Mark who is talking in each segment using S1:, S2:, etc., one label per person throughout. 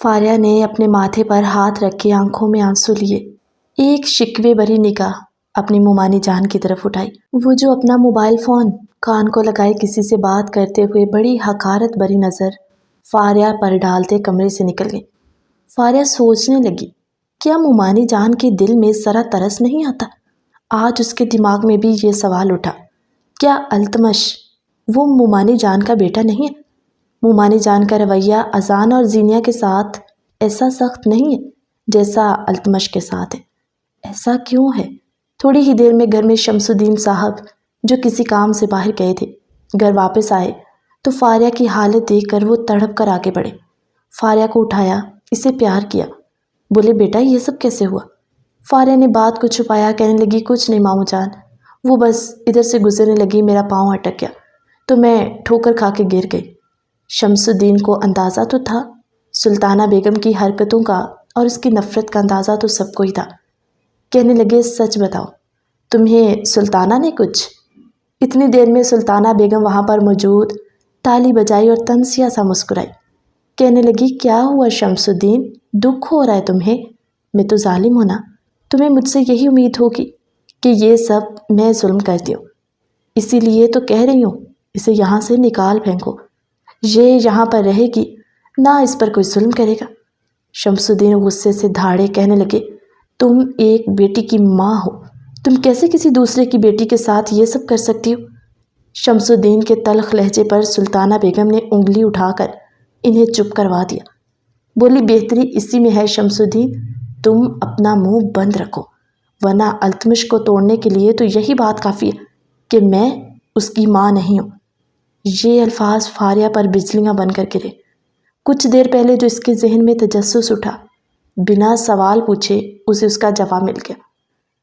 S1: فاریہ نے اپنے ماتھے پر ہاتھ رکھ کے آنکھوں میں آنسو لیے ایک شکوے بھری نگاہ اپنی مومانی جان کی طرف اٹھائی۔ وہ جو اپنا موبائل فون کان کو لگائے کسی سے بات کرتے ہوئے بڑی حقارت بھری نظر فاریہ پر ڈالتے کمرے سے نکل گئی۔ فاریہ سوچنے لگی، کیا مومانی جان کے دل میں ذرا ترس نہیں آتا؟ آج اس کے دماغ میں بھی یہ سوال اٹھا، کیا التمش وہ مومانی جان کا بیٹا نہیں ہے؟ مومانی جان کا رویہ اذان اور زینیہ کے ساتھ ایسا سخت نہیں ہے جیسا التمش کے ساتھ ہے۔ ایسا کیوں ہے؟ تھوڑی ہی دیر میں گھر میں شمس الدین صاحب جو کسی کام سے باہر گئے تھے گھر واپس آئے تو فاریہ کی حالت دیکھ کر وہ تڑپ کر آگے بڑھے۔ فاریہ کو اٹھایا، اسے پیار کیا، بولے بیٹا یہ سب کیسے ہوا؟ فاریہ نے بات کو چھپایا، کہنے لگی کچھ نہیں ماموں جان، وہ بس ادھر سے گزرنے لگی، میرا پاؤں اٹک گیا تو میں ٹھوکر کھا کے گر گئی۔ شمس الدین کو اندازہ تو تھا، سلطانہ بیگم کی حرکتوں کا اور اس کی نفرت کا اندازہ تو سب کو ہی تھا۔ کہنے لگے سچ بتاؤ، تمہیں سلطانہ نے کچھ؟ اتنی دیر میں سلطانہ بیگم وہاں پر موجود تالی بجائی اور تنزیہ سا مسکرائی۔ کہنے لگی کیا ہوا شمس الدین، دکھ ہو رہا ہے تمہیں؟ میں تو ظالم ہوں نا، تمہیں مجھ سے یہی امید ہوگی کہ یہ سب میں ظلم کرتی ہوں، اسی لیے تو کہہ رہی ہوں اسے یہاں سے نکال پھینکو، یہ یہاں پر رہے گی نہ اس پر کوئی ظلم کرے گا۔ شمس الدین غصے سے دھاڑے، کہنے لگے تم ایک بیٹی کی ماں ہو، تم کیسے کسی دوسرے کی بیٹی کے ساتھ یہ سب کر سکتی ہو؟ شمس الدین کے تلخ لہجے پر سلطانہ بیگم نے انگلی اٹھا کر انہیں چپ کروا دیا۔ بولی بہتری اسی میں ہے شمس الدین، تم اپنا منہ بند رکھو، ورنہ التمش کو توڑنے کے لیے تو یہی بات کافی ہے کہ میں اس کی ماں نہیں ہوں۔ یہ الفاظ فاریہ پر بجلیاں بن کر گرے۔ کچھ دیر پہلے جو اس کے ذہن میں تجسس اٹھا، بنا سوال پوچھے اسے اس کا جواب مل گیا۔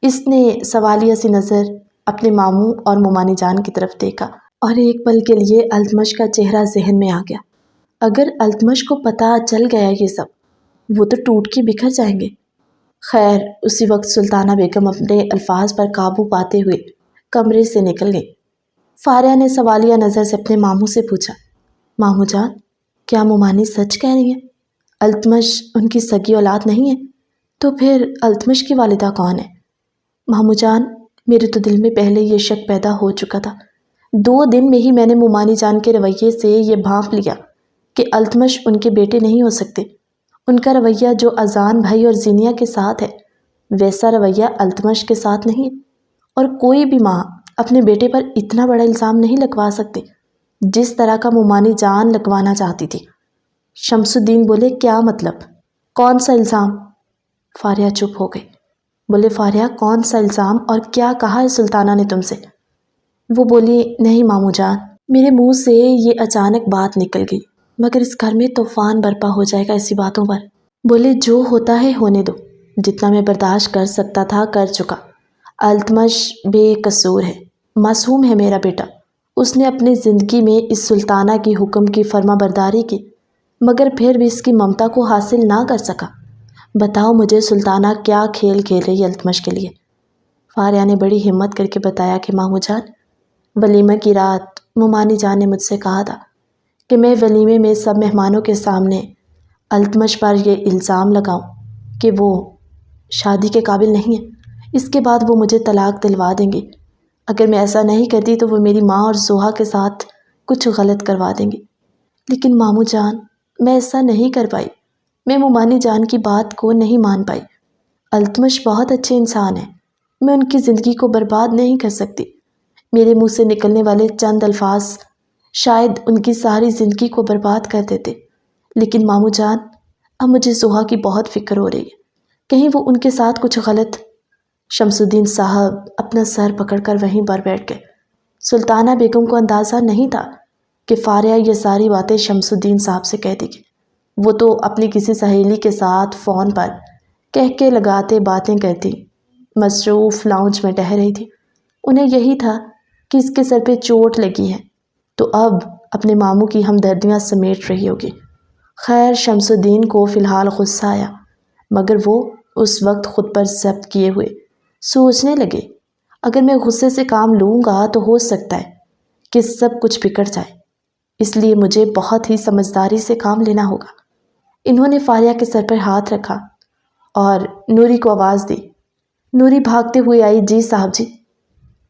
S1: اس نے سوالیہ سی نظر اپنے ماموں اور مومانی جان کی طرف دیکھا اور ایک پل کے لیے التمش کا چہرہ ذہن میں آ گیا۔ اگر التمش کو پتہ چل گیا یہ سب، وہ تو ٹوٹ کے بکھر جائیں گے۔ خیر اسی وقت سلطانہ بیگم اپنے الفاظ پر قابو پاتے ہوئے کمرے سے نکل گئی۔ فاریہ نے سوالیہ نظر سے اپنے ماموں سے پوچھا، ماموں جان کیا مومانی سچ کہہ رہی ہیں؟ التمش ان کی سگی اولاد نہیں ہے؟ تو پھر التمش کی والدہ کون ہے؟ ماموں جان میرے تو دل میں پہلے یہ شک پیدا ہو چکا تھا، 2 دن میں ہی میں نے مومانی جان کے رویے سے یہ بھانپ لیا کہ التمش ان کے بیٹے نہیں ہو سکتے۔ ان کا رویہ جو اذان بھائی اور زینیہ کے ساتھ ہے ویسا رویہ التمش کے ساتھ نہیں ہے، اور کوئی بھی ماں اپنے بیٹے پر اتنا بڑا الزام نہیں لگوا سکتے جس طرح کا مومانی جان لگوانا چاہتی تھی۔ شمس الدین بولے کیا مطلب؟ کون سا الزام؟ فاریہ چپ ہو گئی۔ بولے فاریہ کون سا الزام اور کیا کہا ہے سلطانہ نے تم سے؟ وہ بولی نہیں ماموں جان، میرے منہ سے یہ اچانک بات نکل گئی، مگر اس گھر میں طوفان برپا ہو جائے گا ایسی باتوں پر۔ بولے جو ہوتا ہے ہونے دو، جتنا میں برداشت کر سکتا تھا کر چکا۔ التمش بے قصور ہے، معصوم ہے میرا بیٹا، اس نے اپنی زندگی میں اس سلطانہ کی حکم کی فرما برداری کی مگر پھر بھی اس کی ممتا کو حاصل نہ کر سکا۔ بتاؤ مجھے سلطانہ کیا کھیل کھیل رہی ہے التمش کے لیے؟ فاریہ نے بڑی ہمت کر کے بتایا کہ ماموں جان ولیمہ کی رات مومانی جان نے مجھ سے کہا تھا کہ میں ولیمے میں سب مہمانوں کے سامنے التمش پر یہ الزام لگاؤں کہ وہ شادی کے قابل نہیں ہے، اس کے بعد وہ مجھے طلاق دلوا دیں گے۔ اگر میں ایسا نہیں کرتی تو وہ میری ماں اور زوہا کے ساتھ کچھ غلط کروا دیں گے۔ لیکن ماموں جان میں ایسا نہیں کر پائی، میں مومانی جان کی بات کو نہیں مان پائی۔ التمش بہت اچھے انسان ہیں، میں ان کی زندگی کو برباد نہیں کر سکتی۔ میرے منہ سے نکلنے والے چند الفاظ شاید ان کی ساری زندگی کو برباد کر دیتے۔ لیکن ماموں جان اب مجھے زوہا کی بہت فکر ہو رہی ہے، کہیں وہ ان کے ساتھ کچھ غلط۔ شمس الدین صاحب اپنا سر پکڑ کر وہیں پر بیٹھ گئے۔ سلطانہ بیگم کو اندازہ نہیں تھا کہ فاریہ یہ ساری باتیں شمس الدین صاحب سے کہہ دے گی۔ وہ تو اپنی کسی سہیلی کے ساتھ فون پر کہہ کے لگاتے باتیں کرتی مصروف لاؤنج میں ٹہر رہی تھی۔ انہیں یہی تھا کہ اس کے سر پہ چوٹ لگی ہے تو اب اپنے ماموں کی ہمدردیاں سمیٹ رہی ہوگی۔ خیر شمس الدین کو فی الحال غصہ آیا مگر وہ اس وقت خود پر ضبط کیے ہوئے سوچنے لگے اگر میں غصے سے کام لوں گا تو ہو سکتا ہے کہ سب کچھ بگڑ جائے، اس لیے مجھے بہت ہی سمجھداری سے کام لینا ہوگا۔ انہوں نے فاریہ کے سر پر ہاتھ رکھا اور نوری کو آواز دی۔ نوری بھاگتے ہوئے آئی۔ جی صاحب جی۔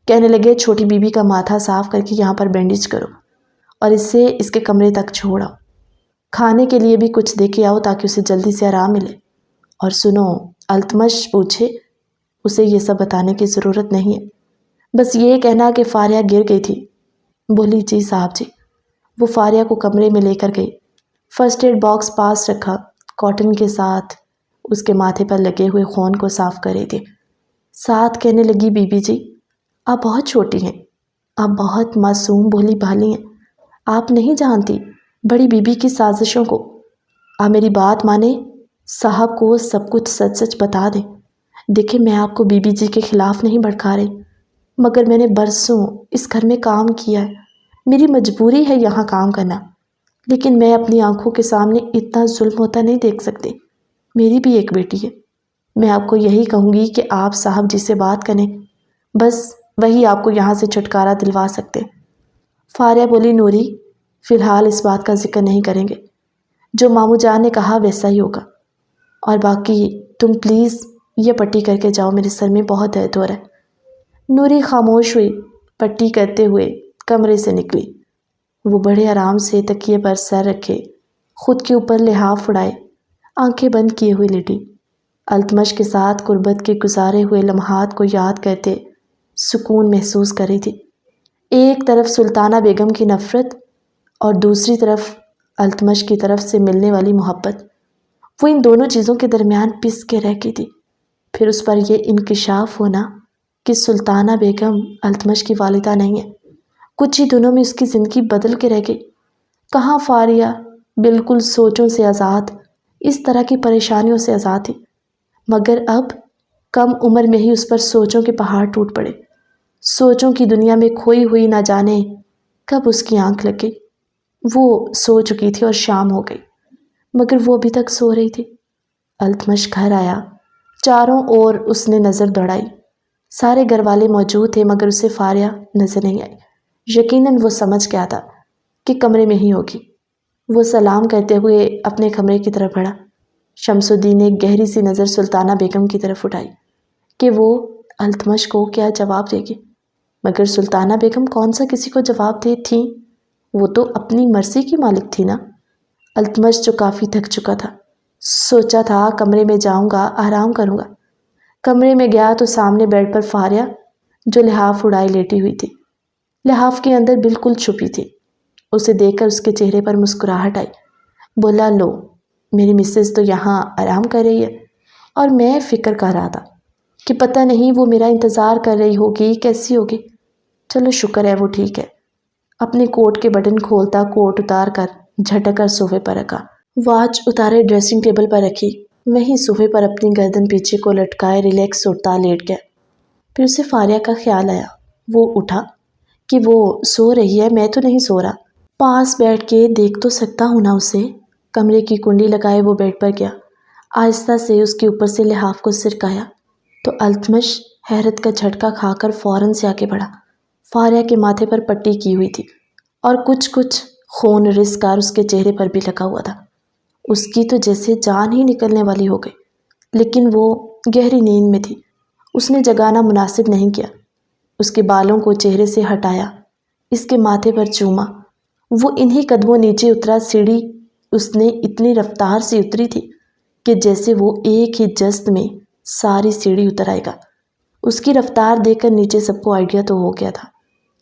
S1: کہنے لگے چھوٹی بی بی کا ماتھا صاف کر کے یہاں پر بینڈیج کرو اور اسے اس کے کمرے تک چھوڑو۔ کھانے کے لیے بھی کچھ دے کے آؤ تاکہ اسے جلدی سے آرام ملے۔ اور سنو، التمش پوچھے اسے یہ سب بتانے کی ضرورت نہیں ہے، بس یہ کہنا کہ فاریہ گر گئی تھی۔ بولی جی صاحب جی۔ وہ فاریہ کو کمرے میں لے کر گئی، فرسٹ ایڈ باکس پاس رکھا، کاٹن کے ساتھ اس کے ماتھے پر لگے ہوئے خون کو صاف کر رہی تھی۔ ساتھ کہنے لگی بی بی جی، آپ بہت چھوٹی ہیں، آپ بہت معصوم بھولی بھالی ہیں، آپ نہیں جانتی بڑی بی بی کی سازشوں کو۔ آپ میری بات مانیں، صاحب کو سب کچھ سچ سچ بتا دیں۔ دیکھیں میں آپ کو بی بی جی کے خلاف نہیں بھڑکا رہی، مگر میں نے برسوں اس گھر میں کام کیا ہے، میری مجبوری ہے یہاں کام کرنا، لیکن میں اپنی آنکھوں کے سامنے اتنا ظلم ہوتا نہیں دیکھ سکتی۔ میری بھی ایک بیٹی ہے، میں آپ کو یہی کہوں گی کہ آپ صاحب جی سے بات کریں، بس وہی آپ کو یہاں سے چھٹکارا دلوا سکتے۔ فاریہ بولی نوری، فی الحال اس بات کا ذکر نہیں کریں گے، جو ماموں جان نے کہا ویسا ہی ہوگا، اور باقی تم پلیز یہ پٹی کر کے جاؤ، میرے سر میں بہت درد ہو رہا ہے۔ نوری خاموش ہوئی، پٹی کرتے ہوئے کمرے سے نکلی۔ وہ بڑے آرام سے تکیے پر سر رکھے، خود کے اوپر لحاف اڑائے، آنکھیں بند کیے ہوئے لیٹی، التمش کے ساتھ غربت کے گزارے ہوئے لمحات کو یاد کرتے سکون محسوس کر رہی تھی۔ ایک طرف سلطانہ بیگم کی نفرت اور دوسری طرف التمش کی طرف سے ملنے والی محبت، وہ ان دونوں چیزوں کے درمیان پس کے رہ گئی تھی۔ پھر اس پر یہ انکشاف ہونا کہ سلطانہ بیگم التمش کی والدہ نہیں ہے، کچھ ہی دنوں میں اس کی زندگی بدل کے رہ گئی۔ کہاں فاریہ بالکل سوچوں سے آزاد، اس طرح کی پریشانیوں سے آزاد تھی، مگر اب کم عمر میں ہی اس پر سوچوں کے پہاڑ ٹوٹ پڑے۔ سوچوں کی دنیا میں کھوئی ہوئی نہ جانے کب اس کی آنکھ لگ گئی۔ وہ سو چکی تھی اور شام ہو گئی، مگر وہ ابھی تک سو رہی تھی۔ التمش گھر آیا، چاروں اور اس نے نظر دوڑائی، سارے گھر والے موجود تھے مگر اسے فاریہ نظر نہیں آئی۔ یقیناً وہ سمجھ گیا تھا کہ کمرے میں ہی ہوگی۔ وہ سلام کرتے ہوئے اپنے کمرے کی طرف بڑھا۔ شمس الدین نے گہری سی نظر سلطانہ بیگم کی طرف اٹھائی کہ وہ التمش کو کیا جواب دے گی، مگر سلطانہ بیگم کون سا کسی کو جواب دے تھیں، وہ تو اپنی مرضی کی مالک تھی نا۔ التمش جو کافی تھک چکا تھا، سوچا تھا کمرے میں جاؤں گا، آرام کروں گا۔ کمرے میں گیا تو سامنے بیڈ پر فاریہ جو لحاف اڑائے لیٹی ہوئی تھی، لحاف کے اندر بالکل چھپی تھی۔ اسے دیکھ کر اس کے چہرے پر مسکراہٹ آئی۔ بولا لو، میری مسز تو یہاں آرام کر رہی ہے اور میں فکر کر رہا تھا کہ پتہ نہیں وہ میرا انتظار کر رہی ہوگی، کیسی ہوگی۔ چلو شکر ہے وہ ٹھیک ہے۔ اپنے کوٹ کے بٹن کھولتا کوٹ اتار کر جھٹک کر صوفے پر رکھا، واچ اتارے ڈریسنگ ٹیبل پر رکھی، وہیں صوفے پر اپنی گردن پیچھے کو لٹکائے ریلیکس اٹھتا لیٹ گیا۔ پھر اسے فاریہ کا خیال آیا۔ وہ اٹھا کہ وہ سو رہی ہے، میں تو نہیں سو رہا، پاس بیٹھ کے دیکھ تو سکتا ہوں نا اسے۔ کمرے کی کنڈی لگائے وہ بیڈ پر گیا، آہستہ سے اس کے اوپر سے لحاف کو سرکایا تو التمش حیرت کا جھٹکا کھا کر فوراً سے آگے بڑھا۔ فاریہ کے ماتھے پر پٹی کی ہوئی تھی اور کچھ خون رس کر اس کے چہرے پر بھی لگا ہوا تھا۔ اس کی تو جیسے جان ہی نکلنے والی ہو گئی، لیکن وہ گہری نیند میں تھی، اس نے جگانا مناسب نہیں کیا۔ اس کے بالوں کو چہرے سے ہٹایا، اس کے ماتھے پر چوما۔ وہ انہی قدموں نیچے اترا۔ سیڑھی اس نے اتنی رفتار سے اتری تھی کہ جیسے وہ ایک ہی جست میں ساری سیڑھی اتر آئے گا۔ اس کی رفتار دیکھ کر نیچے سب کو آئیڈیا تو ہو گیا تھا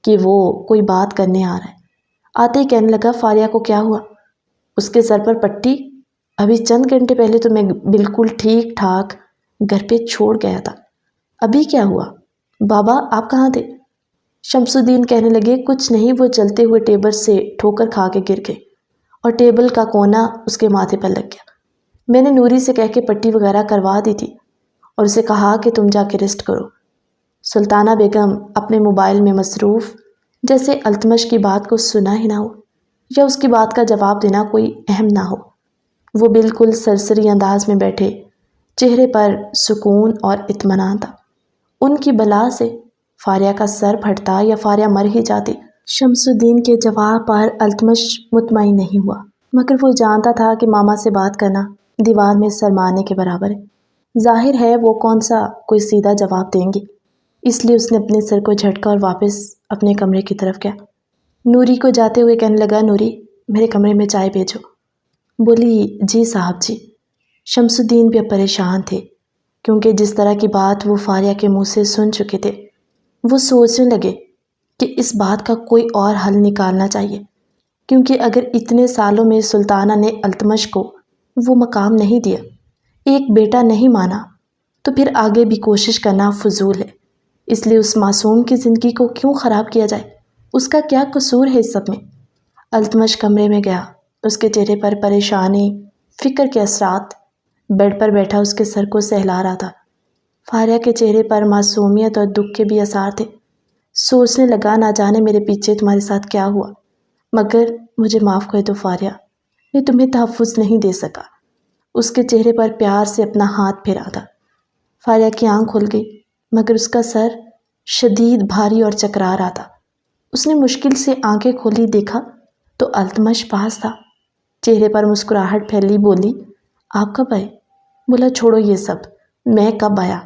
S1: کہ وہ کوئی بات کرنے آ رہا ہے۔ آتے ہی کہنے لگا فاریہ کو کیا ہوا؟ اس کے سر پر پٹی؟ ابھی چند گھنٹے پہلے تو میں بالکل ٹھیک ٹھاک گھر پہ چھوڑ گیا تھا، ابھی کیا ہوا؟ بابا آپ کہاں تھے؟ شمس الدین کہنے لگے کچھ نہیں، وہ چلتے ہوئے ٹیبل سے ٹھوکر کھا کے گر گئے اور ٹیبل کا کونا اس کے ماتھے پر لگ گیا۔ میں نے نوری سے کہہ کے پٹی وغیرہ کروا دی تھی اور اسے کہا کہ تم جا کے ریسٹ کرو۔ سلطانہ بیگم اپنے موبائل میں مصروف، جیسے التمش کی بات کو سنا ہی نہ ہو یا اس کی بات کا جواب دینا کوئی اہم نہ ہو۔ وہ بالکل سرسری انداز میں بیٹھے، چہرے پر سکون اور اطمینان تھا۔ ان کی بلا سے فاریہ کا سر پھٹتا یا فاریہ مر ہی جاتی۔ شمس الدین کے جواب پر التمش مطمئن نہیں ہوا۔ مگر وہ جانتا تھا کہ ماما سے بات کرنا دیوار میں سر مارنے کے برابر ہے۔ ظاہر ہے وہ کون سا کوئی سیدھا جواب دیں گے، اس لیے اس نے اپنے سر کو جھٹکا اور واپس اپنے کمرے کی طرف گیا۔ نوری کو جاتے ہوئے کہنے لگا، نوری میرے کمرے میں چائے بھیجو۔ بولی، جی صاحب جی۔ شمس الدین بھی اب پریشان تھے، کیونکہ جس طرح کی بات وہ فاریہ کے منہ سے سن چکے تھے، وہ سوچنے لگے کہ اس بات کا کوئی اور حل نکالنا چاہیے، کیونکہ اگر اتنے سالوں میں سلطانہ نے التمش کو وہ مقام نہیں دیا، ایک بیٹا نہیں مانا، تو پھر آگے بھی کوشش کرنا فضول ہے۔ اس لیے اس معصوم کی زندگی کو کیوں خراب کیا جائے؟ اس کا کیا قصور ہے اس سب میں؟ التمش کمرے میں گیا۔ اس کے چہرے پر پریشانی، فکر کے اثرات بیڈ پر بیٹھا اس کے سر کو سہلا رہا تھا۔ فاریہ کے چہرے پر معصومیت اور دکھ کے بھی آثار تھے۔ سوچنے لگا، نہ جانے میرے پیچھے تمہارے ساتھ کیا ہوا، مگر مجھے معاف کر دو فاریہ، میں تمہیں تحفظ نہیں دے سکا۔ اس کے چہرے پر پیار سے اپنا ہاتھ پھیرا تھا۔ فاریہ کی آنکھ کھل گئی، مگر اس کا سر شدید بھاری اور چکرا رہا تھا۔ اس نے مشکل سے آنکھیں کھولی، دیکھا تو التمش پاس تھا۔ چہرے پر مسکراہٹ پھیلی، بولی، آپ کب آئے؟ بولا، چھوڑو یہ سب، میں کب آیا؟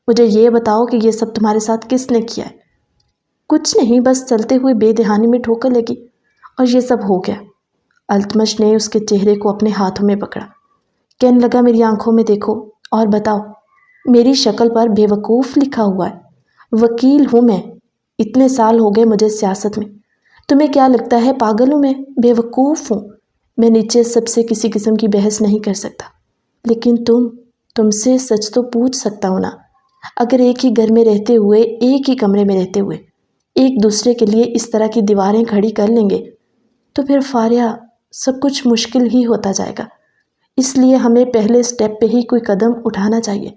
S1: مجھے یہ بتاؤ کہ یہ سب تمہارے ساتھ کس نے کیا ہے؟ کچھ نہیں، بس چلتے ہوئے بے دہانی میں ٹھوکر لگی اور یہ سب ہو گیا۔ التمش نے اس کے چہرے کو اپنے ہاتھوں میں پکڑا، کہنے لگا، میری آنکھوں میں دیکھو اور بتاؤ۔ میری شکل پر بے وقوف لکھا ہوا ہے، وکیل ہوں میں، اتنے سال ہو گئے مجھے سیاست میں۔ تمہیں کیا لگتا ہے پاگل ہوں میں؟ بے وقوف ہوں میں، نیچے سب سے کسی قسم کی بحث نہیں کر سکتا، لیکن تم سے سچ تو پوچھ سکتا ہوں نا۔ اگر ایک ہی گھر میں رہتے ہوئے، ایک ہی کمرے میں رہتے ہوئے ایک دوسرے کے لیے اس طرح کی دیواریں کھڑی کر لیں گے تو پھر فاریہ سب کچھ مشکل ہی ہوتا جائے گا۔ اس لیے ہمیں پہلے سٹیپ پہ ہی کوئی قدم اٹھانا چاہیے۔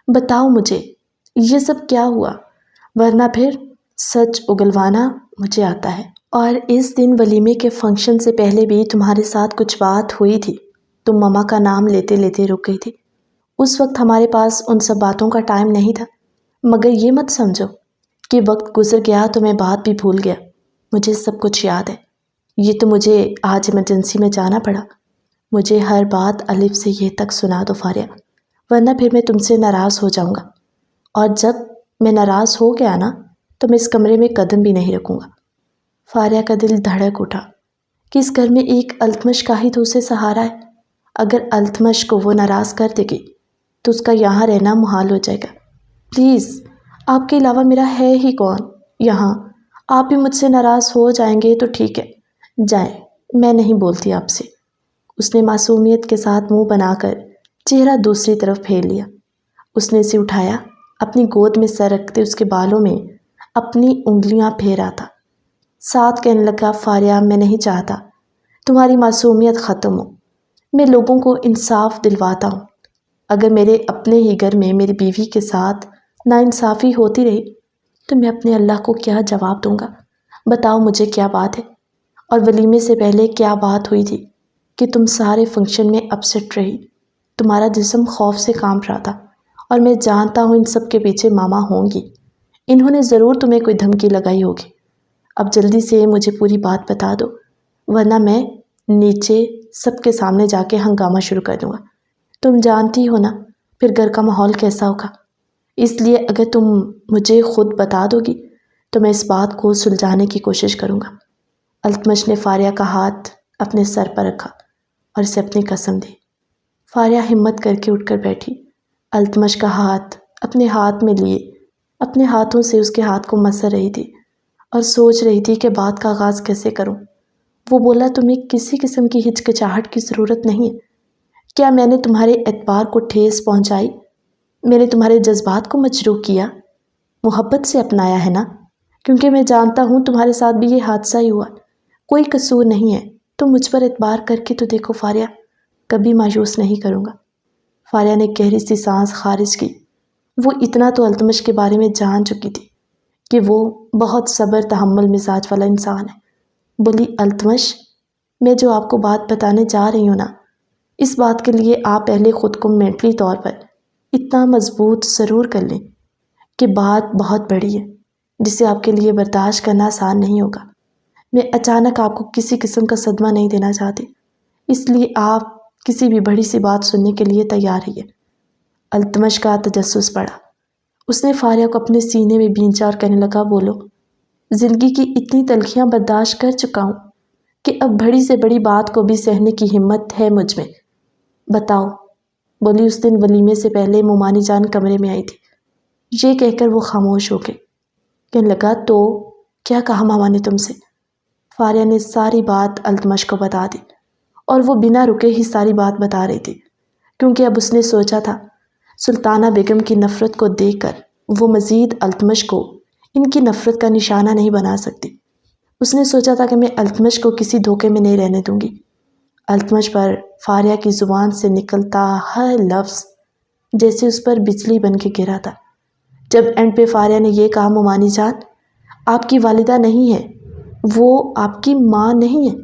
S1: بتاؤ مجھے یہ سب کیا ہوا، ورنہ پھر سچ اگلوانا مجھے آتا ہے۔ اور اس دن ولیمے کے فنکشن سے پہلے بھی تمہارے ساتھ کچھ بات ہوئی تھی، تم ماما کا نام لیتے لیتے رک گئی تھی۔ اس وقت ہمارے پاس ان سب باتوں کا ٹائم نہیں تھا، مگر یہ مت سمجھو کہ وقت گزر گیا تو میں بات بھی بھول گیا، مجھے سب کچھ یاد ہے۔ یہ تو مجھے آج ایمرجنسی میں جانا پڑا، مجھے ہر بات الف سے یہ تک سنا دو فاریہ، ورنہ پھر میں تم سے ناراض ہو جاؤں گا، اور جب میں ناراض ہو گیا نا تو میں اس کمرے میں قدم بھی نہیں رکھوں گا۔ فاریہ کا دل دھڑک اٹھا کہ اس گھر میں ایک التمش کا ہی تو اسے سہارا ہے۔ اگر التمش کو وہ ناراض کر دے گی تو اس کا یہاں رہنا محال ہو جائے گا۔ پلیز، آپ کے علاوہ میرا ہے ہی کون یہاں؟ آپ بھی مجھ سے ناراض ہو جائیں گے تو ٹھیک ہے، جائیں، میں نہیں بولتی آپ سے۔ اس نے معصومیت کے ساتھ منہ بنا کر چہرہ دوسری طرف پھیر لیا۔ اس نے اسے اٹھایا، اپنی گود میں سر رکھتے اس کے بالوں میں اپنی انگلیاں پھیرا تھا، ساتھ کہنے لگا، فاریہ میں نہیں چاہتا تمہاری معصومیت ختم ہو، میں لوگوں کو انصاف دلواتا ہوں۔ اگر میرے اپنے ہی گھر میں میری بیوی کے ساتھ ناانصافی ہوتی رہی تو میں اپنے اللہ کو کیا جواب دوں گا؟ بتاؤ مجھے کیا بات ہے، اور ولیمے سے پہلے کیا بات ہوئی تھی کہ تم سارے فنکشن میں اپسٹ رہی؟ تمہارا جسم خوف سے کانپ رہا تھا، اور میں جانتا ہوں ان سب کے پیچھے ماما ہوں گی، انہوں نے ضرور تمہیں کوئی دھمکی لگائی ہوگی۔ اب جلدی سے مجھے پوری بات بتا دو، ورنہ میں نیچے سب کے سامنے جا کے ہنگامہ شروع کر دوں گا۔ تم جانتی ہو نا پھر گھر کا ماحول کیسا ہوگا، اس لیے اگر تم مجھے خود بتا دو گی تو میں اس بات کو سلجھانے کی کوشش کروں گا۔ التمش نے فاریہ کا ہاتھ اپنے سر پر رکھا اور اسے اپنی قسم دی۔ فاریہ ہمت کر کے اٹھ کر بیٹھی، التمش کا ہاتھ اپنے ہاتھ میں لیے اپنے ہاتھوں سے اس کے ہاتھ کو مسل رہی تھی اور سوچ رہی تھی کہ بات کا آغاز کیسے کروں۔ وہ بولا، تمہیں کسی قسم کی ہچکچاہٹ کی ضرورت نہیں ہے۔ کیا میں نے تمہارے اعتبار کو ٹھیس پہنچائی؟ میں نے تمہارے جذبات کو مجروح کیا؟ محبت سے اپنایا ہے نا، کیونکہ میں جانتا ہوں تمہارے ساتھ بھی یہ حادثہ ہی ہوا، کوئی قصور نہیں ہے۔ تم مجھ پر اعتبار کر کے تو دیکھو فاریہ، کبھی مایوس نہیں کروں گا۔ فاریہ نے گہری سی سانس خارج کی۔ وہ اتنا تو التمش کے بارے میں جان چکی تھی کہ وہ بہت صبر تحمل مزاج والا انسان ہے۔ بولی، التمش، میں جو آپ کو بات بتانے جا رہی ہوں نا، اس بات کے لیے آپ پہلے خود کو مینٹلی طور پر اتنا مضبوط ضرور کر لیں کہ بات بہت بڑی ہے، جسے آپ کے لیے برداشت کرنا آسان نہیں ہوگا۔ میں اچانک آپ کو کسی قسم کا صدمہ نہیں دینا چاہتی، اس لیے آپ کسی بھی بڑی سی بات سننے کے لیے تیار رہیے۔ التمش کا تجسس پڑا۔ اس نے فاریہ کو اپنے سینے میں بھینچا اور کہنے لگا، بولو، زندگی کی اتنی تلخیاں برداشت کر چکا ہوں کہ اب بڑی سے بڑی بات کو بھی سہنے کی ہمت ہے مجھ میں۔ بتاؤ، بولی۔ اس دن ولیمے سے پہلے مومانی جان کمرے میں آئی تھی۔ یہ کہہ کر وہ خاموش ہو گئے۔ کہنے لگا، تو کیا کہا ماما نے تم سے؟ فاریہ نے ساری بات التمش کو بتا دی، اور وہ بنا رکے ہی ساری بات بتا رہی تھی، کیونکہ اب اس نے سوچا تھا سلطانہ بیگم کی نفرت کو دیکھ کر وہ مزید التمش کو ان کی نفرت کا نشانہ نہیں بنا سکتی۔ اس نے سوچا تھا کہ میں التمش کو کسی دھوکے میں نہیں رہنے دوں گی۔ التمش پر فاریہ کی زبان سے نکلتا ہر لفظ جیسے اس پر بجلی بن کے گرا تھا۔ جب اینڈ پہ فاریہ نے یہ کہا، مومانی جان آپ کی والدہ نہیں ہے، وہ آپ کی ماں نہیں ہے،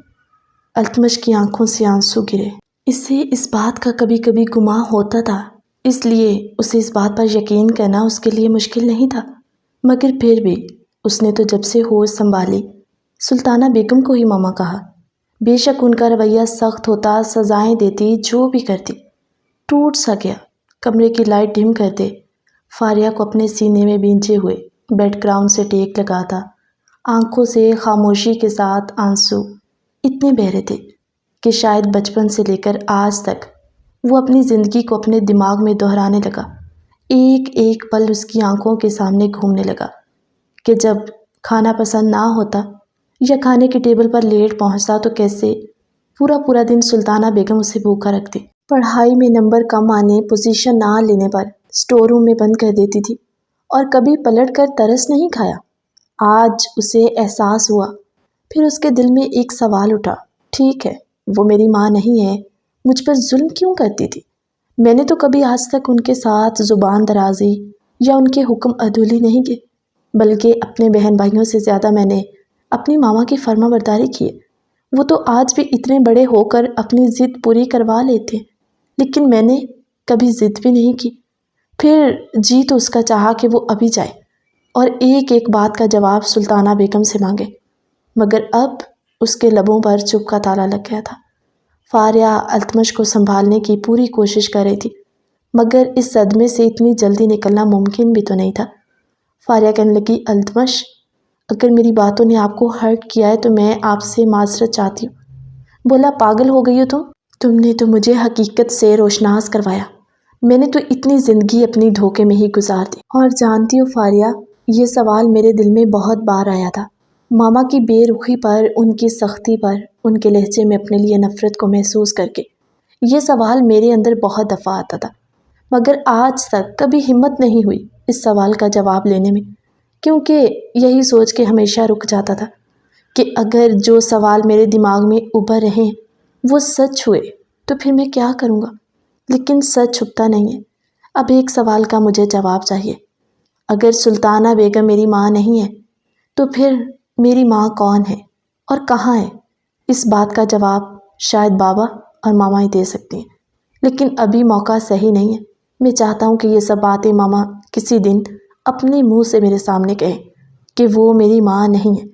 S1: التمش کی آنکھوں سے آنسو گرے۔ اسے اس بات کا کبھی کبھی گمان ہوتا تھا، اس لیے اسے اس بات پر یقین کرنا اس کے لیے مشکل نہیں تھا، مگر پھر بھی اس نے تو جب سے ہوش سنبھالی سلطانہ بیگم کو ہی ماما کہا۔ بے شک ان کا رویہ سخت ہوتا، سزائیں دیتی، جو بھی کرتی۔ ٹوٹ سا گیا۔ کمرے کی لائٹ ڈم کرتے فاریہ کو اپنے سینے میں بھینچے ہوئے بیڈ گراؤنڈ سے ٹیک لگاتا، آنکھوں سے خاموشی کے ساتھ آنسو اتنے بہ رہے تھے کہ شاید بچپن سے لے کر آج تک وہ اپنی زندگی کو اپنے دماغ میں دہرانے لگا۔ ایک ایک پل اس کی آنکھوں کے سامنے گھومنے لگا کہ جب کھانا پسند نہ ہوتا یا کھانے کی ٹیبل پر لیٹ پہنچتا تو کیسے پورا دن سلطانہ بیگم اسے بھوکا رکھتی، پڑھائی میں نمبر کم آنے، پوزیشن نہ لینے پر اسٹور روم میں بند کر دیتی تھی، اور کبھی پلٹ کر ترس نہیں کھایا۔ آج اسے احساس ہوا، پھر اس کے دل میں ایک سوال اٹھا، ٹھیک ہے وہ میری ماں نہیں ہے، مجھ پر ظلم کیوں کرتی تھی؟ میں نے تو کبھی آج تک ان کے ساتھ زبان درازی یا ان کے حکم عدولی نہیں کی، بلکہ اپنے بہن بھائیوں سے زیادہ میں نے اپنی ماما کی فرما برداری کی ہے۔ وہ تو آج بھی اتنے بڑے ہو کر اپنی ضد پوری کروا لیتے ہیں، لیکن میں نے کبھی ضد بھی نہیں کی۔ پھر جی تو اس کا چاہا کہ وہ ابھی جائے اور ایک ایک بات کا جواب سلطانہ بیگم سے مانگے، مگر اب اس کے لبوں پر چپ کا تالا لگ گیا تھا۔ فاریہ التمش کو سنبھالنے کی پوری کوشش کر رہی تھی، مگر اس صدمے سے اتنی جلدی نکلنا ممکن بھی تو نہیں تھا۔ فاریہ کہنے لگی، التمش اگر میری باتوں نے آپ کو ہرٹ کیا ہے تو میں آپ سے معذرت چاہتی ہوں۔ بولا، پاگل ہو گئی ہو تم نے تو مجھے حقیقت سے روشناس کروایا، میں نے تو اتنی زندگی اپنی دھوکے میں ہی گزار دی۔ اور جانتی ہو فاریہ، یہ سوال میرے دل میں بہت بار آیا تھا، ماما کی بے رخی پر، ان کی سختی پر، ان کے لہجے میں اپنے لیے نفرت کو محسوس کر کے یہ سوال میرے اندر بہت دفعہ آتا تھا، مگر آج تک کبھی ہمت نہیں ہوئی اس سوال کا جواب لینے میں، کیونکہ یہی سوچ کے ہمیشہ رک جاتا تھا کہ اگر جو سوال میرے دماغ میں ابھر رہے ہیں وہ سچ ہوئے تو پھر میں کیا کروں گا۔ لیکن سچ چھپتا نہیں ہے۔ اب ایک سوال کا مجھے جواب چاہیے، اگر سلطانہ بیگم میری ماں نہیں ہے تو پھر میری ماں کون ہے اور کہاں ہے؟ اس بات کا جواب شاید بابا اور ماما ہی دے سکتی ہیں، لیکن ابھی موقع صحیح نہیں ہے۔ میں چاہتا ہوں کہ یہ سب باتیں ماما کسی دن اپنے منہ سے میرے سامنے کہیں کہ وہ میری ماں نہیں ہے،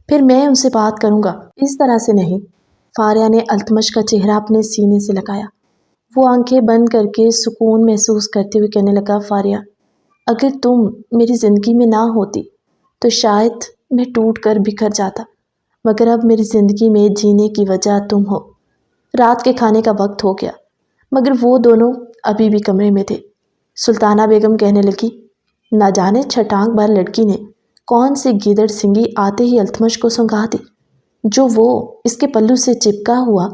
S1: پھر میں ان سے بات کروں گا، اس طرح سے نہیں۔ فاریہ نے التمش کا چہرہ اپنے سینے سے لگایا۔ وہ آنکھیں بند کر کے سکون محسوس کرتے ہوئے کہنے لگا، فاریہ اگر تم میری زندگی میں نہ ہوتی تو شاید میں ٹوٹ کر بکھر جاتا، مگر اب میری زندگی میں جینے کی وجہ تم ہو۔ رات کے کھانے کا وقت ہو گیا، مگر وہ دونوں ابھی بھی کمرے میں تھے۔ سلطانہ بیگم کہنے لگی، نہ جانے چھٹانک بھر لڑکی نے کون سی گیدڑ سنگھی آتے ہی التمش کو سنگھا دی، جو وہ اس کے پلو سے چپکا ہوا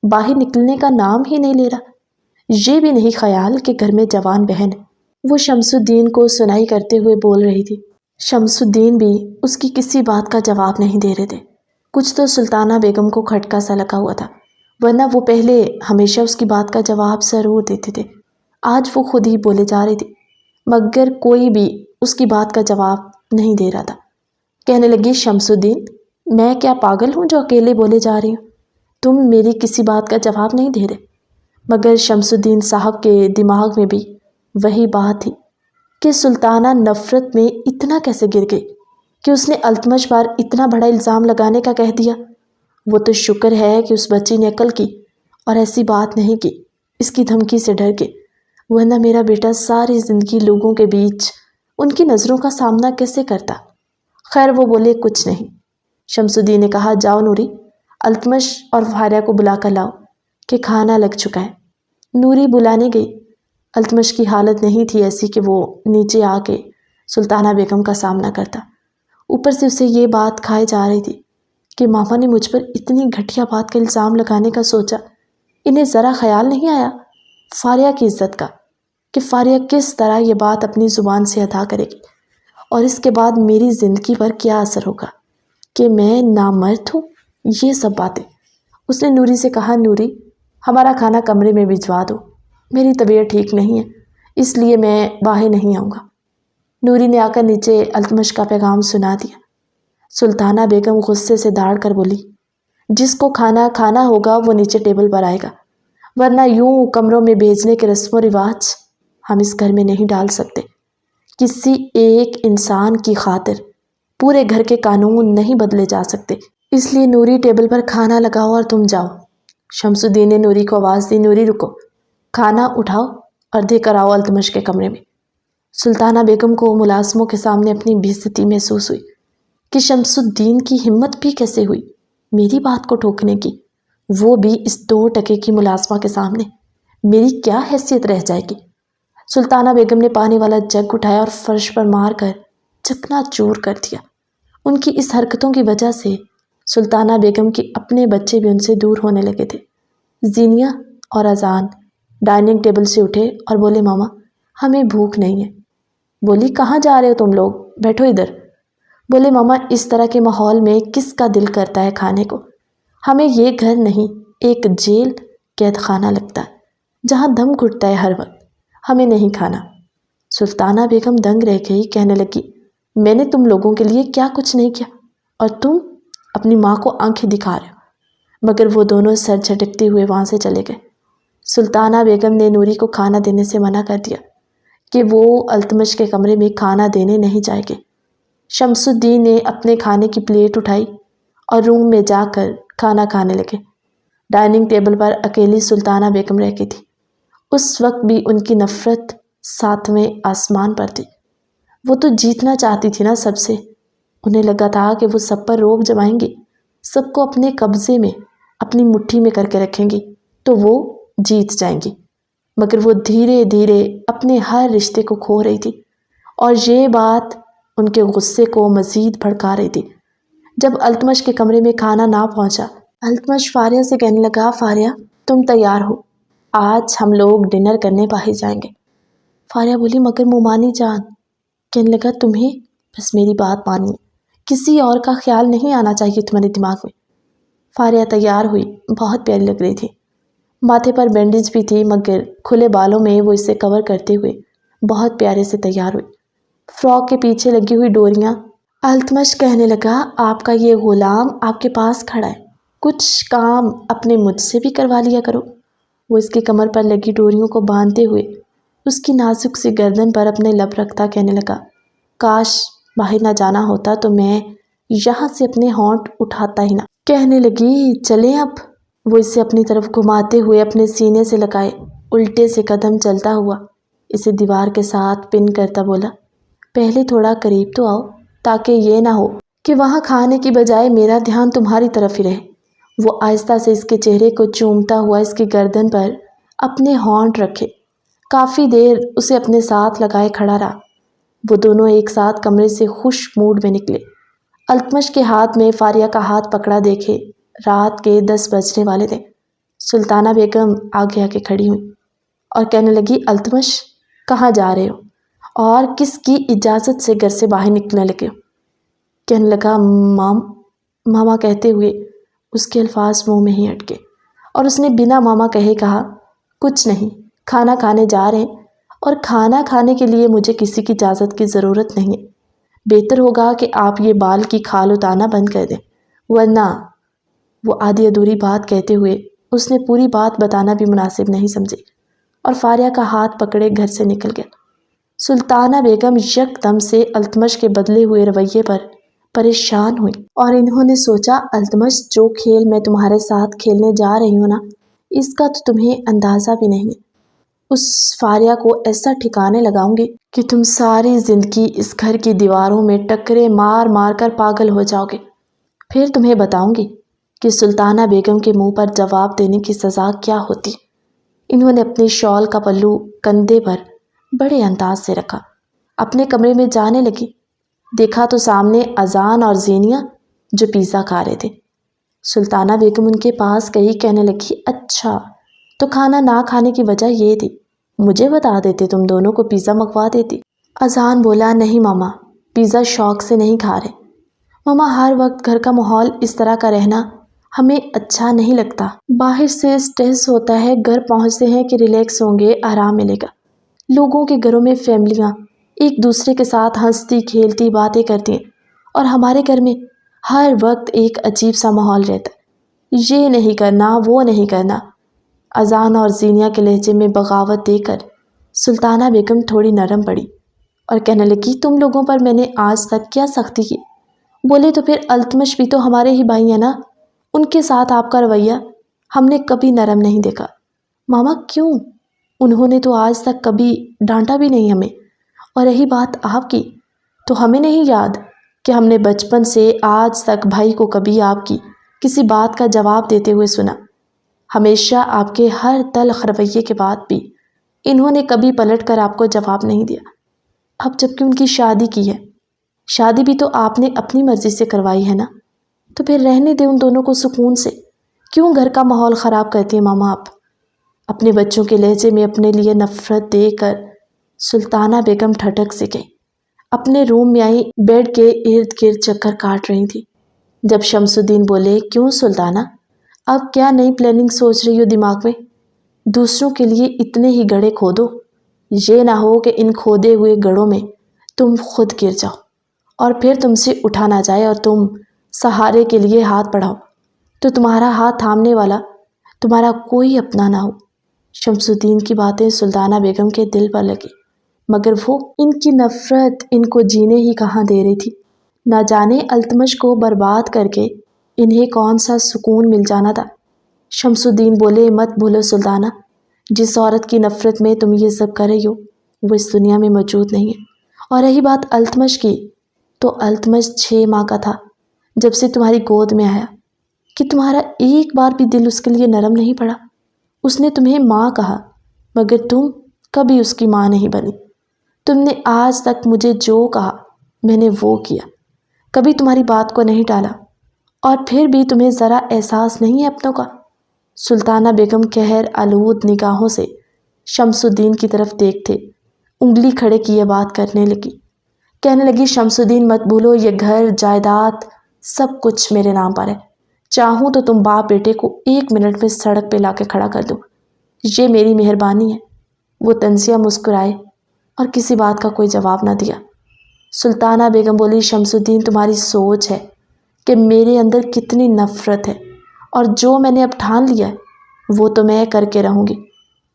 S1: باہر نکلنے کا نام ہی نہیں لے رہا۔ یہ بھی نہیں خیال کہ گھر میں جوان بہن ہے۔ وہ شمس الدین کو سنائی کرتے ہوئے بول رہی تھی۔ شمس الدین بھی اس کی کسی بات کا جواب نہیں دے رہے تھے۔ کچھ تو سلطانہ بیگم کو کھٹکا سا لگا ہوا تھا، ورنہ وہ پہلے ہمیشہ اس کی بات کا جواب ضرور دیتے تھے۔ آج وہ خود ہی بولے جا رہی تھی، مگر کوئی بھی اس کی بات کا جواب نہیں دے رہا تھا۔ کہنے لگی، شمس الدین میں کیا پاگل ہوں جو اکیلے بولے جا رہی ہوں؟ تم میری کسی بات کا جواب نہیں دے رہے۔ مگر شمس الدین صاحب کے دماغ میں بھی وہی بات تھی کہ سلطانہ نفرت میں اتنا کیسے گر گئی کہ اس نے التمش پر اتنا بڑا الزام لگانے کا کہہ دیا۔ وہ تو شکر ہے کہ اس بچی نے عقل کی اور ایسی بات نہیں کی اس کی دھمکی سے ڈر کے، ورنہ میرا بیٹا ساری زندگی لوگوں کے بیچ ان کی نظروں کا سامنا کیسے کرتا۔ خیر وہ بولے کچھ نہیں۔ شمس الدین نے کہا جاؤ نوری، التمش اور فاریہ کو بلا کر لاؤ کہ کھانا لگ چکا ہے۔ نوری بلانے گئی۔ التمش کی حالت نہیں تھی ایسی کہ وہ نیچے آ کے سلطانہ بیگم کا سامنا کرتا، اوپر سے اسے یہ بات کھائے جا رہی تھی کہ ماما نے مجھ پر اتنی گھٹیا بات کا الزام لگانے کا سوچا۔ انہیں ذرا خیال نہیں آیا فاریہ کی عزت کا، کہ فاریہ کس طرح یہ بات اپنی زبان سے ادا کرے گی، اور اس کے بعد میری زندگی پر کیا اثر ہوگا کہ میں نامرد ہوں۔ یہ سب باتیں اس نے نوری سے کہا نوری ہمارا کھانا کمرے میں بھجوا دو، میری طبیعت ٹھیک نہیں ہے اس لیے میں باہر نہیں آؤں گا۔ نوری نے آ کر نیچے التمش کا پیغام سنا دیا۔ سلطانہ بیگم غصے سے داڑ کر بولی جس کو کھانا کھانا ہوگا وہ نیچے ٹیبل پر آئے گا، ورنہ یوں کمروں میں بھیجنے کے رسم و رواج ہم اس گھر میں نہیں ڈال سکتے۔ کسی ایک انسان کی خاطر پورے گھر کے قانون نہیں بدلے جا سکتے، اس لیے نوری ٹیبل پر کھانا لگاؤ اور تم جاؤ۔ شمس الدین نے نوری کو آواز دی نوری رکو، کھانا اٹھاؤ اور دے کر آؤ التمش کے کمرے میں۔ سلطانہ بیگم کو ملازموں کے سامنے اپنی بے عزتی محسوس ہوئی کہ شمس الدین کی ہمت بھی کیسے ہوئی میری بات کو ٹوکنے کی، وہ بھی اس 2 ٹکے کی ملازمہ کے سامنے۔ میری کیا حیثیت رہ جائے گی؟ سلطانہ بیگم نے پانی والا جگ اٹھایا اور فرش پر مار کر چکنا چور کر دیا۔ ان کی اس حرکتوں کی وجہ سے سلطانہ بیگم کے اپنے بچے بھی ان سے دور ہونے لگے تھے۔ زینیہ اور اذان ڈائننگ ٹیبل سے اٹھے اور بولے ماما ہمیں بھوک نہیں ہے۔ بولی کہاں جا رہے ہو تم لوگ، بیٹھو ادھر۔ بولے ماما اس طرح کے ماحول میں کس کا دل کرتا ہے کھانے کو، ہمیں یہ گھر نہیں ایک جیل قید خانہ لگتا ہے جہاں دم گھٹتا ہے ہر وقت، ہمیں نہیں کھانا۔ سلطانہ بیگم دنگ رہ گئی، کہنے لگی میں نے تم لوگوں کے لیے کیا کچھ نہیں کیا اور تم اپنی ماں کو آنکھیں دکھا رہے ہو۔ مگر وہ دونوں سر جھٹکتے ہوئے وہاں سے چلے گئے۔ سلطانہ بیگم نے نوری کو کھانا دینے سے منع کر دیا کہ وہ التمش کے کمرے میں کھانا دینے نہیں جائے گے۔ شمس الدین نے اپنے کھانے کی پلیٹ اٹھائی اور روم میں جا کر کھانا کھانے لگے۔ ڈائننگ ٹیبل پر اکیلی سلطانہ بیگم رہ گئی تھی۔ اس وقت بھی ان کی نفرت 7ویں آسمان پر تھی۔ وہ تو جیتنا چاہتی تھی نا سب سے، انہیں لگا تھا کہ وہ سب پر روب جمائیں گی، سب کو اپنے قبضے میں اپنی مٹھی میں کر کے رکھیں گی تو وہ جیت جائیں گی۔ مگر وہ دھیرے دھیرے اپنے ہر رشتے کو کھو رہی تھی، اور یہ بات ان کے غصے کو مزید بھڑکا رہی تھی۔ جب التمش کے کمرے میں کھانا نہ پہنچا، التمش فاریہ سے کہنے لگا فاریہ تم تیار ہو، آج ہم لوگ ڈنر کرنے باہر جائیں گے۔ فاریہ بولی مگر مومانی جان، کہنے لگا تمہیں بس میری بات ماننی ہے، کسی اور کا خیال نہیں آنا چاہیے تمہارے دماغ میں۔ فاریہ تیار ہوئی، بہت پیاری لگ رہی تھی، ماتھے پر بینڈیج بھی تھی مگر کھلے بالوں میں وہ اسے کور کرتے ہوئے بہت پیارے سے تیار ہوئی۔ فراک کے پیچھے لگی ہوئی ڈوریاں۔ التمش کہنے لگا آپ کا یہ غلام آپ کے پاس کھڑا ہے، کچھ کام اپنے مجھ سے بھی کروا لیا کرو۔ وہ اس کی کمر پر لگی ڈوریوں کو باندھتے ہوئے اس کی نازک سی گردن پر اپنے لب رکھتا کہنے لگا کاش باہر نہ جانا ہوتا تو میں یہاں سے اپنے ہونٹ اٹھاتا ہی نہ۔ کہنے لگی چلیں اب۔ وہ اسے اپنی طرف گھماتے ہوئے اپنے سینے سے لگائے الٹے سے قدم چلتا ہوا اسے دیوار کے ساتھ پن کرتا بولا پہلے تھوڑا قریب تو آؤ تاکہ یہ نہ ہو کہ وہاں کھانے کی بجائے میرا دھیان تمہاری طرف ہی رہے۔ وہ آہستہ سے اس کے چہرے کو چومتا ہوا اس کی گردن پر اپنے ہونٹ رکھے کافی دیر اسے اپنے ساتھ لگائے کھڑا رہا۔ وہ دونوں ایک ساتھ کمرے سے خوش موڈ میں نکلے۔ التمش کے ہاتھ میں فاریہ کا ہاتھ پکڑا دیکھے رات کے 10 بجنے والے تھے۔ سلطانہ بیگم آگے آ کے کھڑی ہوئی اور کہنے لگی التمش کہاں جا رہے ہو اور کس کی اجازت سے گھر سے باہر نکلنے لگے ہو؟ کہنے لگا ماما کہتے ہوئے اس کے الفاظ منہ میں ہی اٹکے اور اس نے بنا ماما کہے کہا کچھ نہیں، کھانا کھانے جا رہے ہیں اور کھانا کھانے کے لیے مجھے کسی کی اجازت کی ضرورت نہیں ہے۔ بہتر ہوگا کہ آپ یہ بال کی کھال اتارنا بند کر دیں، ورنہ وہ آدھی ادھوری بات کہتے ہوئے اس نے پوری بات بتانا بھی مناسب نہیں سمجھی اور فاریہ کا ہاتھ پکڑے گھر سے نکل گیا۔ سلطانہ بیگم یک دم سے التمش کے بدلے ہوئے رویے پر پریشان ہوئی اور انہوں نے سوچا التمش جو کھیل میں تمہارے ساتھ کھیلنے جا رہی ہوں نا اس کا تو تمہیں اندازہ بھی نہیں ہے۔ اس فاریہ کو ایسا ٹھکانے لگاؤں گی کہ تم ساری زندگی اس گھر کی دیواروں میں ٹکرے مار مار کر پاگل ہو جاؤ گے۔ پھر تمہیں بتاؤں گی کہ سلطانہ بیگم کے منہ پر جواب دینے کی سزا کیا ہوتی۔ انہوں نے اپنی شال کا پلو کندھے پر بڑے انداز سے رکھا، اپنے کمرے میں جانے لگی۔ دیکھا تو سامنے اذان اور زینیہ جو پیزا کھا رہے تھے۔ سلطانہ بیگم ان کے پاس گئی، کہنے لگی، اچھا تو کھانا نہ کھانے کی وجہ یہ تھی، مجھے بتا دیتے تم دونوں کو پیزا منگوا دیتی۔ اذان بولا، نہیں ماما، پیزا شوق سے نہیں کھا رہے۔ ماما، ہر وقت گھر کا ماحول اس طرح کا رہنا ہمیں اچھا نہیں لگتا۔ باہر سے سٹریس ہوتا ہے، گھر پہنچتے ہیں کہ ریلیکس ہوں گے، آرام ملے گا۔ لوگوں کے گھروں میں فیملیاں ایک دوسرے کے ساتھ ہنستی کھیلتی باتیں کرتی ہیں، اور ہمارے گھر میں ہر وقت ایک عجیب سا ماحول رہتا ہے، یہ نہیں کرنا وہ نہیں کرنا۔ اذان اور زینیہ کے لہجے میں بغاوت دے کر سلطانہ بیگم تھوڑی نرم پڑی اور کہنے لگی، تم لوگوں پر میں نے آج تک کیا سختی کی؟ بولے تو پھر التمش بھی تو ہمارے ہی بھائی ہیں نا، ان کے ساتھ آپ کا رویہ ہم نے کبھی نرم نہیں دیکھا۔ ماما کیوں؟ انہوں نے تو آج تک کبھی ڈانٹا بھی نہیں ہمیں۔ اور رہی بات آپ کی، تو ہمیں نہیں یاد کہ ہم نے بچپن سے آج تک بھائی کو کبھی آپ کی کسی بات کا جواب دیتے ہوئے سنا؟ ہمیشہ آپ کے ہر تلخ رویے کے بعد بھی انہوں نے کبھی پلٹ کر آپ کو جواب نہیں دیا۔ اب جب کہ ان کی شادی کی ہے، شادی بھی تو آپ نے اپنی مرضی سے کروائی ہے نا، تو پھر رہنے دیں ان دونوں کو سکون سے۔ کیوں گھر کا ماحول خراب کرتی ہیں ماما آپ؟ اپنے بچوں کے لہجے میں اپنے لیے نفرت دے کر سلطانہ بیگم ٹھٹک سے گئی۔ اپنے روم میں آئی، بیڈ کے ارد گرد چکر کاٹ رہی تھی۔ جب شمس الدین بولے، کیوں سلطانہ، اب کیا نئی پلاننگ سوچ رہی ہو دماغ میں؟ دوسروں کے لیے اتنے ہی گڑھے کھودو، یہ نہ ہو کہ ان کھودے ہوئے گڑھوں میں تم خود گر جاؤ اور پھر تم سے اٹھا نہ جائے اور تم سہارے کے لیے ہاتھ بڑھاؤ تو تمہارا ہاتھ تھامنے والا تمہارا کوئی اپنا نہ ہو۔ شمس الدین کی باتیں سلطانہ بیگم کے دل پر لگی، مگر وہ ان کی نفرت ان کو جینے ہی کہاں دے رہی تھی۔ نہ جانے التمش کو برباد کر کے انہیں کون سا سکون مل جانا تھا۔ شمس الدین بولے، مت بھولو سلطانہ، جس عورت کی نفرت میں تم یہ سب کر رہی ہو وہ اس دنیا میں موجود نہیں ہے۔ اور رہی بات التمش کی، تو التمش 6 ماہ کا تھا جب سے تمہاری گود میں آیا، کہ تمہارا ایک بار بھی دل اس کے لیے نرم نہیں پڑا۔ اس نے تمہیں ماں کہا، مگر تم کبھی اس کی ماں نہیں بنی۔ تم نے آج تک مجھے جو کہا میں نے وہ کیا، کبھی تمہاری بات کو نہیں ٹالا، اور پھر بھی تمہیں ذرا احساس نہیں ہے اپنوں کا؟ سلطانہ بیگم قہر آلود نگاہوں سے شمس الدین کی طرف دیکھتے انگلی کھڑے کیے بات کرنے لگی، کہنے لگی، شمس الدین مت بھولو، یہ گھر جائیداد سب کچھ میرے نام پر ہے۔ چاہوں تو تم باپ بیٹے کو 1 منٹ میں سڑک پہ لا کے کھڑا کر دو، یہ میری مہربانی ہے۔ وہ تنزیہ مسکرائے اور کسی بات کا کوئی جواب نہ دیا۔ سلطانہ بیگم بولی، شمس الدین تمہاری سوچ ہے کہ میرے اندر کتنی نفرت ہے، اور جو میں نے اب ٹھان لیا ہے وہ تو میں کر کے رہوں گی،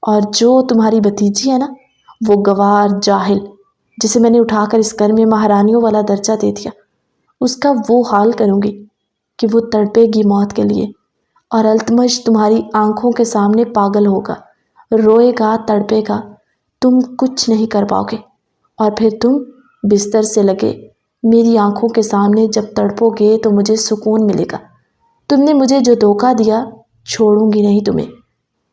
S1: اور جو تمہاری بھتیجی ہے نا، وہ گوار جاہل جسے میں نے اٹھا کر اس گھر میں مہارانیوں والا درجہ دے دیا، اس کا وہ حال کروں گی کہ وہ تڑپے گی موت کے لیے، اور التمش تمہاری آنکھوں کے سامنے پاگل ہوگا، روئے گا، تڑپے گا، تم کچھ نہیں کر پاؤ گے، اور پھر تم بستر سے لگے میری آنکھوں کے سامنے جب تڑپو گے تو مجھے سکون ملے گا۔ تم نے مجھے جو دھوکہ دیا، چھوڑوں گی نہیں تمہیں۔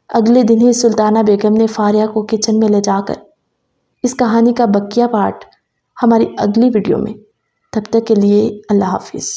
S1: اگلے دن ہی سلطانہ بیگم نے فاریہ کو کچن میں لے جا کر اس کہانی کا بقیہ پارٹ ہماری اگلی ویڈیو میں۔ تب تک کے لیے اللہ حافظ۔